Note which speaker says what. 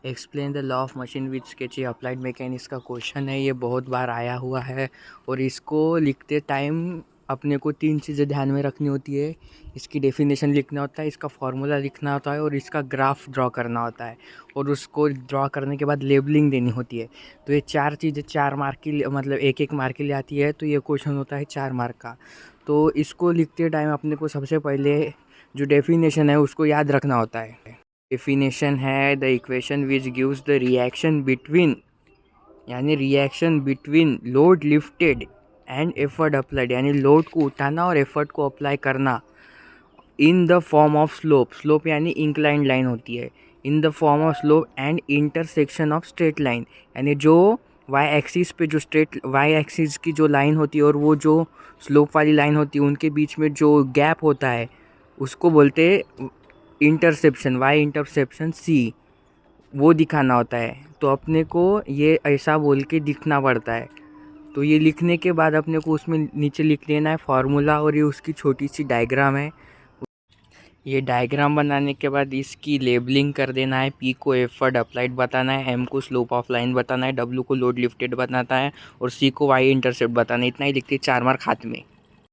Speaker 1: Explain the law of machine with sketch applied mechanics का question है। ये बहुत बार आया हुआ है और इसको लिखते टाइम अपने को 3 चीज़ें ध्यान में रखनी होती है। इसकी डेफिनेशन लिखना होता है, इसका फॉर्मूला लिखना होता है और इसका ग्राफ ड्रॉ करना होता है और उसको ड्रॉ करने के बाद लेबलिंग देनी होती है। तो ये 4 चीज़ें 4 मार्क के लिए मतलब 1-1 मार्क के लिए आती है, तो ये क्वेश्चन होता है 4 मार्क का। तो इसको लिखते टाइम अपने को सबसे पहले जो डेफिनेशन है उसको याद रखना होता है। डेफिनेशन है the equation which gives the reaction between, यानी reaction between load lifted and effort applied, यानी लोड को उठाना और एफर्ट को अप्लाई करना in the form of slope. Slope यानी इंक्लाइंड लाइन होती है। In the form of slope and intersection of straight line, यानी जो वाई एक्सिस पे जो स्ट्रेट वाई एक्सिस की जो लाइन होती है और वो जो स्लोप वाली लाइन होती है उनके बीच में जो गैप होता है उसको बोलते हैं इंटरसेप्शन, वाई इंटरसेप्शन सी, वो दिखाना होता है। तो अपने को ये ऐसा बोल के दिखना पड़ता है। तो ये लिखने के बाद अपने को उसमें नीचे लिख लेना है फार्मूला और ये उसकी छोटी सी डायग्राम है। ये डायग्राम बनाने के बाद इसकी लेबलिंग कर देना है। पी को एफर्ट अप्लाइड बताना है, एम को स्लोप ऑफ लाइन बताना है, डब्ल्यू को लोड लिफ्टेड बताना है और सी को वाई इंटरसेप्ट बताना है। इतना ही लिखते 4 मार्क हाथ में।